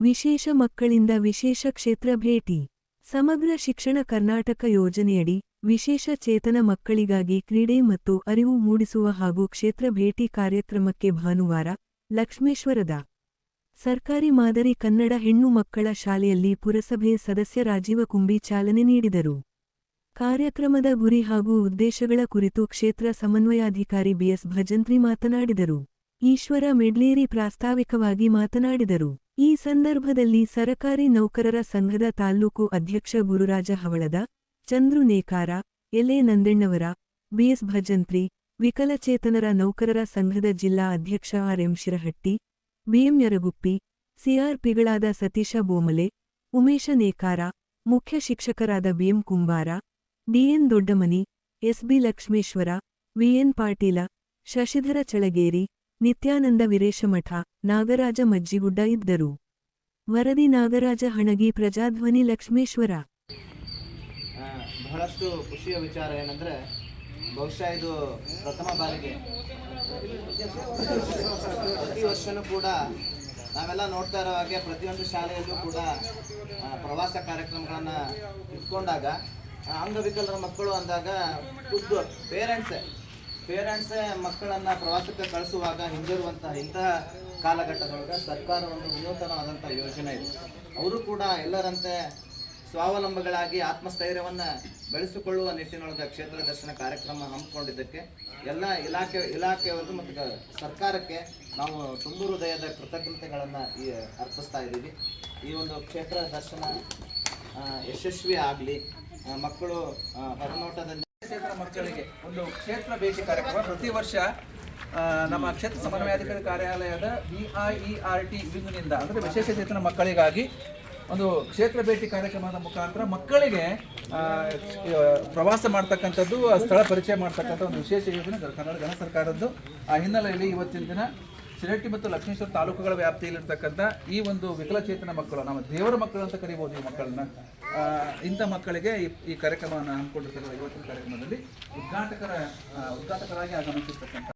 ವಿಶೇಷ ಮಕ್ಕಳಿಂದ ವಿಶೇಷ ಕ್ಷೇತ್ರ ಭೇಟಿ. ಸಮಗ್ರ ಶಿಕ್ಷಣ ಕರ್ನಾಟಕ ಯೋಜನೆಯಡಿ ವಿಶೇಷ ಚೇತನ ಮಕ್ಕಳಿಗಾಗಿ ಕ್ರೀಡೆ ಮತ್ತು ಅರಿವು ಮೂಡಿಸುವ ಹಾಗೂ ಕ್ಷೇತ್ರ ಭೇಟಿ ಕಾರ್ಯಕ್ರಮಕ್ಕೆ ಭಾನುವಾರ ಲಕ್ಷ್ಮೇಶ್ವರದ ಸರ್ಕಾರಿ ಮಾದರಿ ಕನ್ನಡ ಹೆಣ್ಣು ಮಕ್ಕಳ ಶಾಲೆಯಲ್ಲಿ ಪುರಸಭೆ ಸದಸ್ಯ ರಾಜೀವ ಕುಂಬಿ ಚಾಲನೆ ನೀಡಿದರು. ಕಾರ್ಯಕ್ರಮದ ಗುರಿ ಹಾಗೂ ಉದ್ದೇಶಗಳ ಕುರಿತು ಕ್ಷೇತ್ರ ಸಮನ್ವಯಾಧಿಕಾರಿ ಬಿಎಸ್ ಭಜಂತ್ರಿ ಮಾತನಾಡಿದರು. ಈಶ್ವರ ಮೆಡ್ಲೇರಿ ಪ್ರಾಸ್ತಾವಿಕವಾಗಿ ಮಾತನಾಡಿದರು. ಈ ಸಂದರ್ಭದಲ್ಲಿ ಸರಕಾರಿ ನೌಕರರ ಸಂಘದ ತಾಲ್ಲೂಕು ಅಧ್ಯಕ್ಷ ಗುರುರಾಜ ಹವಳದ, ಚಂದ್ರು ನೇಕಾರ, ಎಲೆ ನಂದಣ್ಣವರ, ಬಿಎಸ್ ಭಜಂತ್ರಿ, ವಿಕಲಚೇತನರ ನೌಕರರ ಸಂಘದ ಜಿಲ್ಲಾ ಅಧ್ಯಕ್ಷ ಆರ್.ಎಂ. ಶಿರಹಟ್ಟಿ, ಬಿಎಂ ಯರಗುಪ್ಪಿ, ಸಿಆರ್ಪಿಗಳಾದ ಸತೀಶ ಬೋಮಲೆ, ಉಮೇಶ ನೇಕಾರ, ಮುಖ್ಯ ಶಿಕ್ಷಕರಾದ B M Kumbara, D N Doddamani, S B Lakshmeshwara, V N Patila, Shashidhara Chalageri, Nityananda Vireshamath, Nagaraja Majjigudda ಇದ್ದರು. ವರದಿ ನಾಗರಾಜ ಹಣಗಿ, ಪ್ರಜಾಧ್ವನಿ ಲಕ್ಷ್ಮೇಶ್ವರ. ಬಹಳಷ್ಟು ಖುಷಿಯ ವಿಚಾರ ಏನಂದರೆ, ಬಹುಶಃ ಇದು ಪ್ರಥಮ ಬಾರಿಗೆ ಪ್ರತಿ ವರ್ಷವೂ ಕೂಡ ನಾವೆಲ್ಲ ನೋಡ್ತಾ ಇರೋ ಹಾಗೆ ಪ್ರತಿಯೊಂದು ಶಾಲೆಯಲ್ಲೂ ಕೂಡ ಪ್ರವಾಸ ಕಾರ್ಯಕ್ರಮಗಳನ್ನು ಇಟ್ಕೊಂಡಾಗ ಅಂಗವಿಕಲರ ಮಕ್ಕಳು ಅಂದಾಗ ಖುದ್ದು ಪೇರೆಂಟ್ಸೇ ಮಕ್ಕಳನ್ನು ಪ್ರವಾಸಕ್ಕೆ ಕಳಿಸುವಾಗ ಹಿಂದಿರುವಂತಹ ಇಂತಹ ಕಾಲಘಟ್ಟದೊಳಗೆ ಸರ್ಕಾರ ಒಂದು ವಿನೂತನವಾದಂಥ ಯೋಜನೆ ಇದೆ. ಅವರು ಕೂಡ ಎಲ್ಲರಂತೆ ಸ್ವಾವಲಂಬಿಗಳಾಗಿ ಆತ್ಮಸ್ಥೈರ್ಯವನ್ನು ಬೆಳೆಸಿಕೊಳ್ಳುವ ನಿಟ್ಟಿನೊಳಗೆ ಕ್ಷೇತ್ರ ದರ್ಶನ ಕಾರ್ಯಕ್ರಮ ಹಮ್ಮಿಕೊಂಡಿದ್ದಕ್ಕೆ ಎಲ್ಲ ಇಲಾಖೆಯವರು ಮತ್ತು ಸರ್ಕಾರಕ್ಕೆ ನಾವು ತುಂಬು ಹೃದಯದ ಕೃತಜ್ಞತೆಗಳನ್ನು ಅರ್ಪಿಸ್ತಾ ಇದ್ದೀವಿ. ಈ ಒಂದು ಕ್ಷೇತ್ರ ದರ್ಶನ ಯಶಸ್ವಿ ಆಗಲಿ, ಮಕ್ಕಳು ಹೊರನೋಟದಲ್ಲಿ ಕ್ಷೇತ್ರ ಮಕ್ಕಳಿಗೆ ಒಂದು ಕ್ಷೇತ್ರ ಭೇಟಿ ಕಾರ್ಯಕ್ರಮ ಪ್ರತಿ ವರ್ಷ ನಮ್ಮ ಕ್ಷೇತ್ರ ಸಮನ್ವಯಾಧಿಕಾರಿ ಕಾರ್ಯಾಲಯದ BIERT ವಿಂಗ್ನಿಂದ ಅಂದರೆ ವಿಶೇಷ ಚೇತನ ಮಕ್ಕಳಿಗಾಗಿ ಒಂದು ಕ್ಷೇತ್ರ ಭೇಟಿ ಕಾರ್ಯಕ್ರಮದ ಮುಖಾಂತರ ಮಕ್ಕಳಿಗೆ ಪ್ರವಾಸ ಮಾಡ್ತಕ್ಕಂಥದ್ದು, ಸ್ಥಳ ಪರಿಚಯ ಮಾಡ್ತಕ್ಕಂಥ ಒಂದು ವಿಶೇಷ ಯೋಜನೆ ಕರ್ನಾಟಕ ಘನ ಸರ್ಕಾರದ್ದು. ಆ ಹಿನ್ನೆಲೆಯಲ್ಲಿ ಇವತ್ತಿನ ದಿನ ಶಿರಹಟ್ಟಿ ಮತ್ತು ಲಕ್ಷ್ಮೇಶ್ವರ ತಾಲೂಕುಗಳ ವ್ಯಾಪ್ತಿಯಲ್ಲಿರ್ತಕ್ಕಂಥ ಈ ಒಂದು ವಿಕಲಚೇತನ ಮಕ್ಕಳು, ನಾವು ದೇವರ ಮಕ್ಕಳು ಅಂತ ಕರಿಬೋದು ಈ ಮಕ್ಕಳನ್ನ, ಇಂಥ ಮಕ್ಕಳಿಗೆ ಈ ಕಾರ್ಯಕ್ರಮವನ್ನು ಹಮ್ಮಿಕೊಂಡಿರ್ತಕ್ಕಂಥ ಇವತ್ತಿನ ಕಾರ್ಯಕ್ರಮದಲ್ಲಿ ಉದ್ಘಾಟಕರಾಗಿ ಆಗಮಿಸಿರ್ತಕ್ಕಂಥ